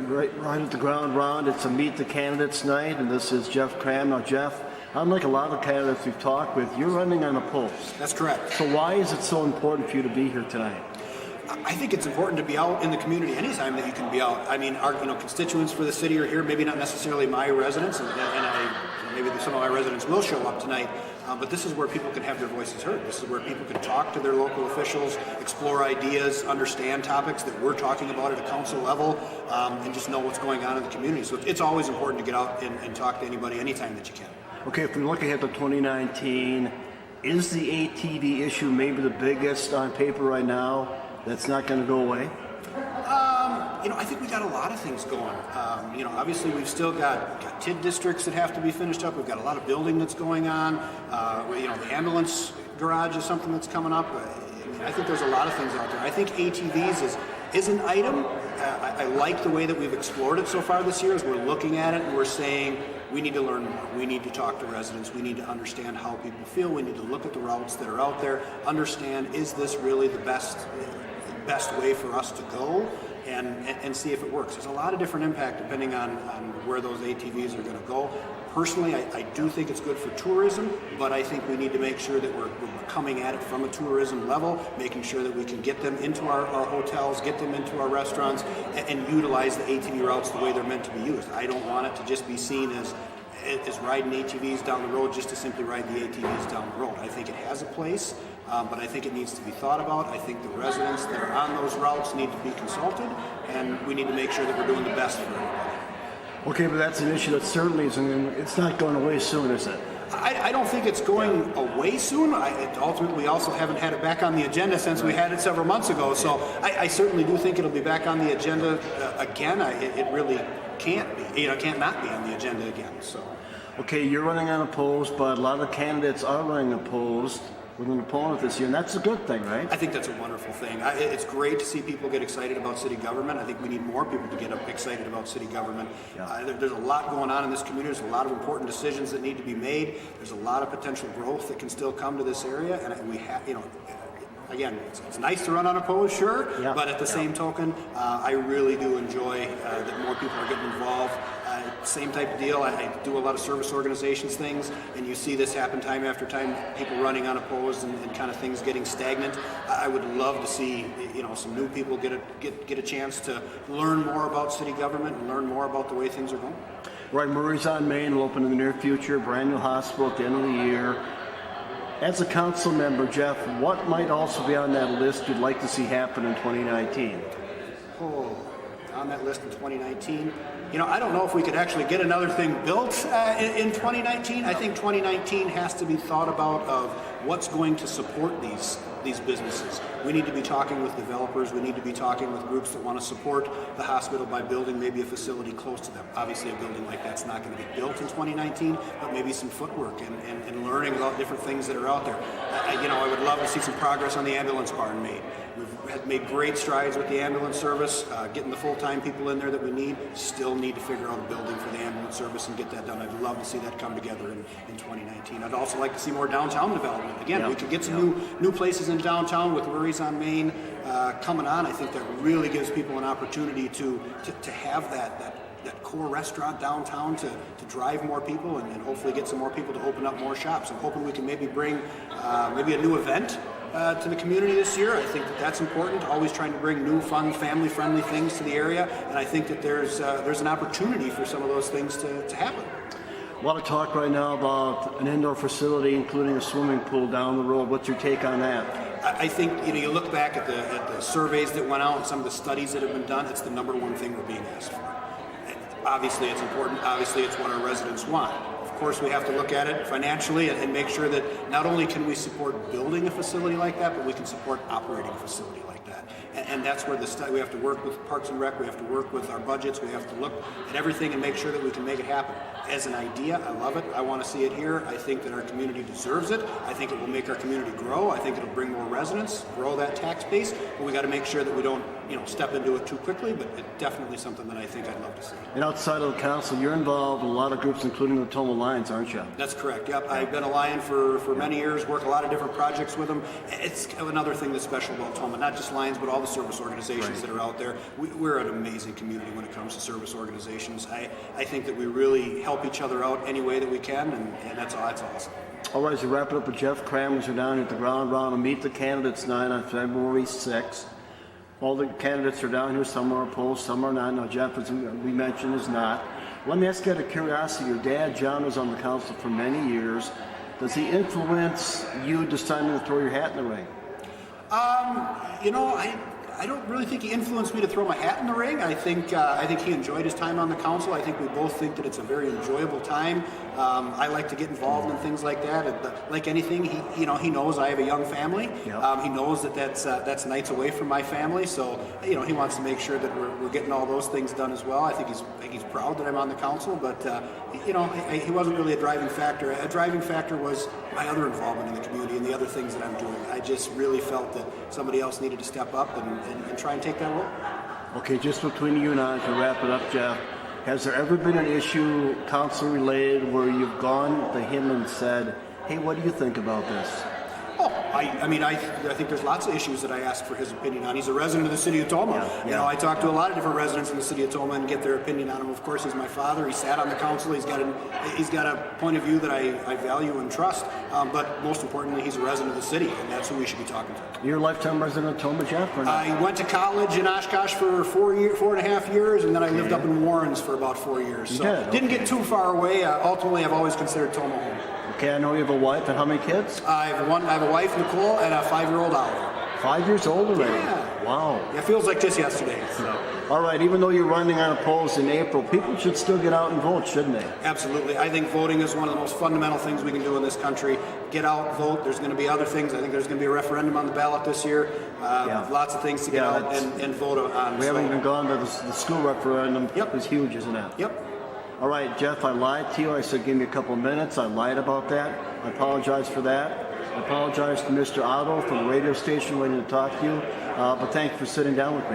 right at the ground round. It's a Meet the Candidates night, and this is Jeff Cram. Now, Jeff, unlike a lot of candidates we've talked with, you're running unopposed. That's correct. So why is it so important for you to be here tonight? I think it's important to be out in the community anytime that you can be out. I mean, our constituents for the city are here, maybe not necessarily my residents, and maybe some of my residents will show up tonight, but this is where people can have their voices heard. This is where people can talk to their local officials, explore ideas, understand topics that we're talking about at a council level, and just know what's going on in the community. So it's always important to get out and talk to anybody anytime that you can. Okay, if we look ahead to 2019, is the ATV issue maybe the biggest on paper right now that's not going to go away? I think we got a lot of things going. Obviously we've still got TID districts that have to be finished up. We've got a lot of building that's going on. The ambulance garage is something that's coming up. I think there's a lot of things out there. I think ATVs is an item. I like the way that we've explored it so far this year as we're looking at it and we're saying we need to learn more. We need to talk to residents. We need to understand how people feel. We need to look at the routes that are out there, understand is this really the best way for us to go, and see if it works. There's a lot of different impact depending on where those ATVs are going to go. Personally, I do think it's good for tourism, but I think we need to make sure that we're coming at it from a tourism level, making sure that we can get them into our hotels, get them into our restaurants, and utilize the ATV routes the way they're meant to be used. I don't want it to just be seen as riding ATVs down the road just to simply ride the ATVs down the road. I think it has a place, but I think it needs to be thought about. I think the residents that are on those routes need to be consulted, and we need to make sure that we're doing the best for everybody. Okay, but that's an issue that certainly it's not going away soon, is it? I don't think it's going away soon. Ultimately, we also haven't had it back on the agenda since we had it several months ago, so I certainly do think it'll be back on the agenda again. It really can't be. Can't not be on the agenda again. So. Okay, you're running unopposed, but a lot of candidates are running opposed with an opponent this year, and that's a good thing, right? I think that's a wonderful thing. It's great to see people get excited about city government. I think we need more people to get excited about city government. Yeah. There's a lot going on in this community. There's a lot of important decisions that need to be made. There's a lot of potential growth that can still come to this area, and we have, again, it's nice to run unopposed, sure, yeah, but at the same token, I really do enjoy that more people are getting involved. Same type of deal. I do a lot of service organizations things, and you see this happen time after time, people running unopposed and kind of things getting stagnant. I would love to see some new people get a chance to learn more about city government and learn more about the way things are going. Right, Murray's on Main will open in the near future, brand new hospital at the end of the year. As a council member, Jeff, what might also be on that list you'd like to see happen in 2019? On that list in 2019, I don't know if we could actually get another thing built in 2019. I think 2019 has to be thought about of what's going to support these businesses. We need to be talking with developers. We need to be talking with groups that want to support the hospital by building maybe a facility close to them. Obviously, a building like that's not going to get built in 2019, but maybe some footwork and learning about different things that are out there. I would love to see some progress on the ambulance barn made. We've made great strides with the ambulance service, getting the full-time people in there that we need. Still need to figure out a building for the ambulance service and get that done. I'd love to see that come together in 2019. I'd also like to see more downtown development. Again, we could get some new places in downtown with Murray's on Main coming on. I think that really gives people an opportunity to have that core restaurant downtown to drive more people and hopefully get some more people to open up more shops. I'm hoping we can maybe bring maybe a new event to the community this year. I think that's important, always trying to bring new, fun, family-friendly things to the area, and I think that there's an opportunity for some of those things to happen. A lot of talk right now about an indoor facility, including a swimming pool down the road. What's your take on that? I think you look back at the surveys that went out and some of the studies that have been done, it's the number one thing we're being asked for. Obviously it's important, obviously it's what our residents want. Of course, we have to look at it financially and make sure that not only can we support building a facility like that, but we can support operating a facility like that. And that's where we have to work with Parks and Rec, we have to work with our budgets, we have to look at everything and make sure that we can make it happen. As an idea, I love it. I want to see it here. I think that our community deserves it. I think it will make our community grow. I think it'll bring more residents, grow that tax base, but we got to make sure that we don't step into it too quickly, but it's definitely something that I think I'd love to see. And outside of the council, you're involved in a lot of groups, including the Tomah Lions, aren't you? That's correct. Yep, I've been a Lion for many years. Work a lot of different projects with them. It's another thing that's special about Tomah, not just Lions, but all the service organizations that are out there. We're an amazing community when it comes to service organizations. I think that we really help each other out any way that we can, and that's awesome. All right, so wrap it up with Jeff Cram. We're down at the ground round to meet the candidates tonight on February 6th. All the candidates are down here. Some are opposed, some are not. Now, Jeff, as we mentioned, is not. Let me ask you out of curiosity. Your dad, John, was on the council for many years. Does he influence you deciding to throw your hat in the ring? I don't really think he influenced me to throw my hat in the ring. I think he enjoyed his time on the council. I think we both think that it's a very enjoyable time. I like to get involved in things like that. Like anything, he knows I have a young family. Yep. He knows that that's nights away from my family. So he wants to make sure that we're getting all those things done as well. I think he's proud that I'm on the council, but he wasn't really a driving factor. A driving factor was my other involvement in the community and the other things that I'm doing. I just really felt that somebody else needed to step up and try and take that role. Okay, just between you and I, to wrap it up, Jeff, has there ever been an issue council related where you've gone to him and said, hey, what do you think about this? Oh, I think there's lots of issues that I ask for his opinion on. He's a resident of the city of Tomah. Yeah. I talk to a lot of different residents in the city of Tomah and get their opinion on him. Of course, he's my father. He sat on the council. He's got a point of view that I value and trust. But most importantly, he's a resident of the city, and that's who we should be talking to. You're a lifetime resident of Tomah, Jeff, or not? I went to college in Oshkosh for 4.5 years, and then I lived up in Warrens for about 4 years. So didn't get too far away. Ultimately, I've always considered Tomah home. Okay, I know you have a wife, and how many kids? I have a wife, Nicole, and a 5-year-old Oliver. 5 years old already? Yeah. Wow. It feels like just yesterday. So. All right, even though you're running unopposed in April, people should still get out and vote, shouldn't they? Absolutely. I think voting is one of the most fundamental things we can do in this country. Get out, vote. There's going to be other things. I think there's going to be a referendum on the ballot this year. Lots of things to get out and vote on. We haven't even gone to the school referendum. Yep. It's huge, isn't it? Yep. All right, Jeff, I lied to you. I said give me a couple of minutes. I lied about that. I apologize for that. I apologize to Mr. Otto from the radio station waiting to talk to you. But thank you for sitting down with me.